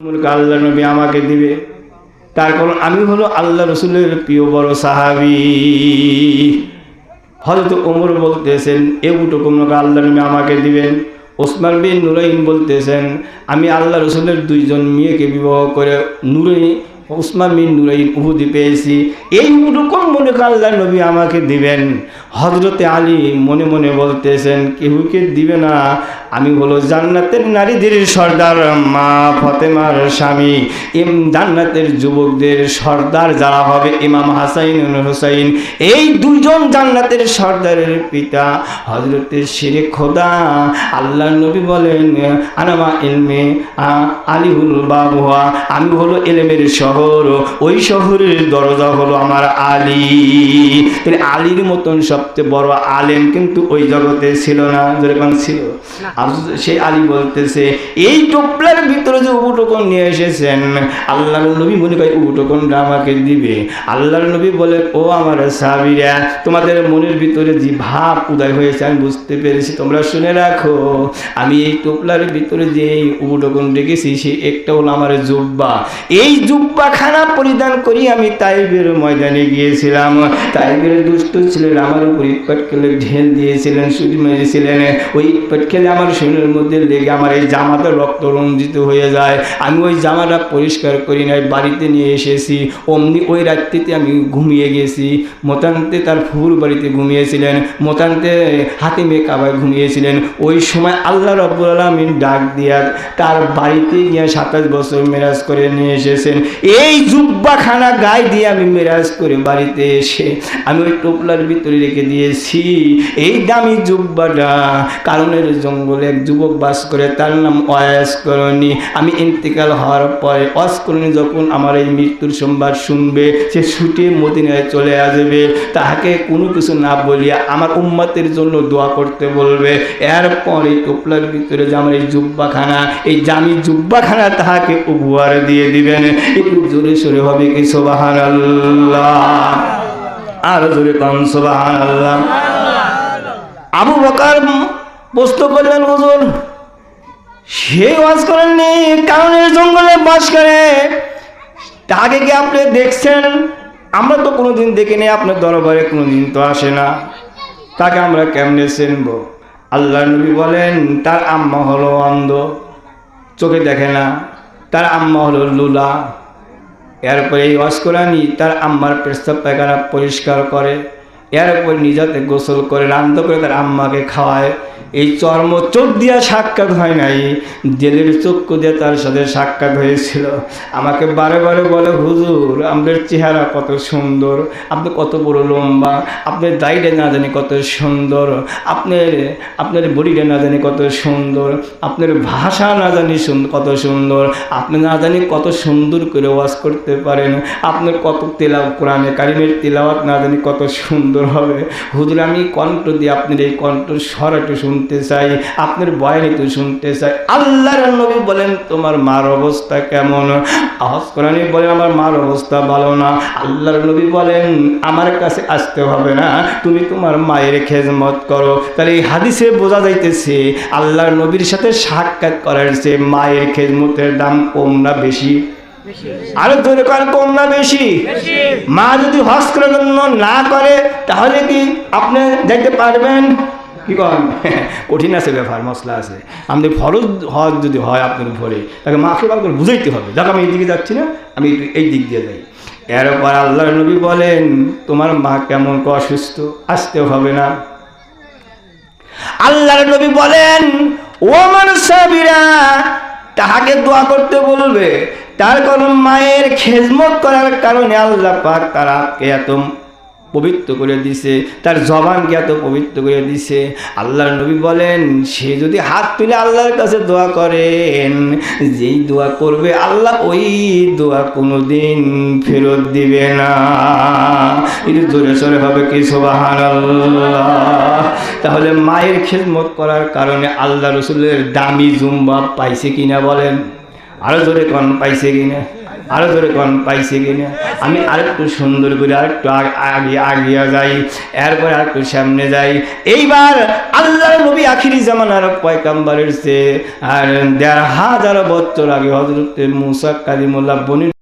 আল্লাহ নবী আমাকে দিবে, তার কারণ আমি হলো আল্লাহ রসুলের প্রিয় বড় সাহাবী। হযরত ওমর বলতেছেন এ উটকমকে আল্লাহ নবী আমাকে দিবেন। ওসমান বিন নুরাইন বলতেছেন আমি আল্লাহ রসুলের দুইজন মেয়েকে বিবাহ করে ওসমান বিন নুরাইন উহুদি পেয়েছি, এই উটকম মনে করে আল্লাহ নবী আমাকে দিবেন। হযরতে আলী মনে মনে বলতেছেন কেহুকে দিবে না, আমি হলো জান্নাতের নারীদের সর্দার, মা ফাতেমার স্বামী, জান্নাতের যুবকদের সর্দার যারা হবে ইমাম হাসাইন হুসাইন, এই দুইজন জান্নাতের সর্দারের পিতা হযরতে শিরে খোদা। আল্লাহ নবী বলেন আনামা ইলমে আলিহুল বাবুয়া, আমি হলো ইলমের শহর, ওই শহরের দরজা হলো আমার আলী। তাহলে আলীর মতন সবচেয়ে বড় আলেম কিন্তু ওই জগতে ছিল না, যেরকম ছিল। আর সেই আলী বলতেছে এই টোপলার ভিতরে যে উবুটকন নিয়ে এসেছেন আল্লাহর নবী মনে করে উবুটকনটা আমাকে দিবে। আল্লাহর নবী বলে ও আমার সাহাবীরা, তোমাদের মনের ভিতরে যে ভাব উদয় হয়েছে আমি বুঝতে পেরেছি, তোমরা শুনে রাখো। আমি এই টোপলার ভিতরে যে উবুটকন রেখেছি সে একটা হলো আমার জুব্বা। এই জুব্বা খানা পরিধান করি আমি তাইফের ময়দানে গিয়েছিলাম। তাইফের দুষ্ট ছিলেন আমার উপর ইটপাট খেলে ঢেল দিয়েছিলেন, ছুরি মেরেছিলেন। ওই ইটপাট খেলে আমার শরীরের মধ্যে লেগে আমার এই জামাটা রক্ত রঞ্জিত হয়ে যায়। আমি ওই জামাটা পরিষ্কার করি নাই, বাড়িতে নিয়ে এসেছি। অমনি ওই রাত্রিতে আমি ঘুমিয়ে গেছি। মোতান্তে তার ফুল বাড়িতে ঘুমিয়েছিলেন, মোতান্তে হাতিমে কাবায় ঘুমিয়েছিলেন। ওই সময় আল্লাহ রাব্বুল আলামিন ডাক দিয়া তার বাড়িতে গিয়ে 27 বছর মেরাজ করে নিয়ে এসেছেন। এই জুব্বাখানা গায়ে দিয়ে আমি মেরাজ করে বাড়িতে এসে আমি ওই টোপলার ভিতরে রেখে দিয়েছি এই দামি জুব্বাটা। কারণের জঙ্গলে এক যুবক বাস করে, তার নাম ওয়াস করণী। আমি ইন্তেকাল হওয়ার পরে ওয়াস করণী যখন আমার এই মৃত্যুর সংবাদ শুনবে সে ছুটে মদিনায় চলে আসবে, তাহাকে কোনো কিছু না বলিয়া আমার উম্মতের জন্য দোয়া করতে বলবে। এরপরে টোপলার ভিতরে যে আমার এই জুব্বাখানা, এই জামি জুব্বাখানা তাহাকে উপহার দিয়ে দিবেন। একটু জোরে সোরে হবে কি সুবহানাল্লাহ, আর জোরে কম সুবহানাল্লাহ। আবু বকর প্রশ্ন করলেন হুজুর সে ওয়াজ করেননি, কারণের জঙ্গলে বাস করে, তাকে কি আপনি দেখছেন? আমরা তো কোনোদিন দেখিনি, আপনার দরবারে কোনোদিন তো আসে না, তাকে আমরা কেমনে চিনব? আল্লাহ নবী বলেন তার আম্মা হলো অন্ধ, চোখে দেখে না, তার আম্মা হলো লুলা। এরপরে এই ওয়াজ কোরআনি তার আম্মার পেশাব পায়খানা পরিষ্কার করে, এরপর নিজাতে গোসল করে রান্না করে তার আম্মাকে খাওয়ায়। এই চর্ম চোখ দিয়া সাক্ষাৎ হয় নাই, জেলের চক্ষু দিয়ে তার সাথে সাক্ষাৎ হয়েছিল। আমাকে বারে বারে বলে হুজুর আপনার চেহারা কত সুন্দর, আপনি কত বড় লম্বা, আপনার দাড়িটা না জানি কত সুন্দর, আপনার বডিটা না জানি কত সুন্দর, আপনার ভাষা না জানি কত সুন্দর, আপনি না জানি কত সুন্দর করে ওয়াজ করতে পারেন, আপনার কত কোরআনে কারিমের তেলাওয়াত না জানি কত সুন্দর হবে। হুজুর আমি কণ্ঠ দিয়ে আপনার এই কণ্ঠ স্বরটা শুনতে চাই, আপনার বয়ান তো শুনতে চাই। আল্লাহর নবী বলেন তোমার মার অবস্থা কেমন? আওয়াজ কোরআনে বলেন আমার মার অবস্থা ভালো না। আল্লাহর নবী বলেন আমার কাছে আসতে হবে না, তুমি তোমার মায়ের খেদমত করো। তাহলে এই হাদিসে বোঝা যাইতেছে আল্লাহর নবীর সাথে সাক্ষাৎ করার চেয়ে মায়ের খেদমতের দাম কম না বেশি? আরো ধরে কম না বেশি? মা যদি হজ করার জন্য না করে তাহলে কি আপনি দেখতে পারবেন? কি করেন? কঠিন আছে ব্যাপার, মশলা আছে। আমাদের ফরজ হজ যদি হয় আপনার উপরে, তাকে মাকে ভালো করে বুঝাইতে হবে, দেখো আমি এই দিকে যাচ্ছি না, আমি একটু এই দিক দিয়ে যাই। এরপর আল্লাহর নবী বলেন তোমার মা কেমন অসুস্থ, আসতে হবে না। আল্লাহর নবী বলেন ও আমার সাহাবীরা তাহাকে দোয়া করতে বলবে, তার কারণ মায়ের খেদমত করার কারণে আল্লাহ পাক তারাকে এত পবিত্র করে দিছে, তার জবানকে এত পবিত্র করে দিছে। আল্লাহর নবী বলেন সে যদি হাত তুলে আল্লাহর কাছে দোয়া করেন, যেই দোয়া করবে আল্লাহ ওই দোয়া কোনোদিন ফেরত দিবে না। একটু জোরে সোরে হবে কি সুবহানাল্লাহ। তাহলে মায়ের খেদমত করার কারণে আল্লাহ রসুলের দামি জুম্বা পাইছে কিনা বলেন? আরো জোরে কোন পাইছে কিনা? আরো ধরে কোন পাইছে কিনা আমি আরেকটু সুন্দর করে আরেকটু আগে আগিয়ে যাই এরপর আরেকটু সামনে যাই এইবার আল্লাহর নবী আখিরি জামানার পয়গম্বরের চেয়ে আর ১,৫০০ বছর আগে হযরত মুসা কালিমুল্লাহ বনি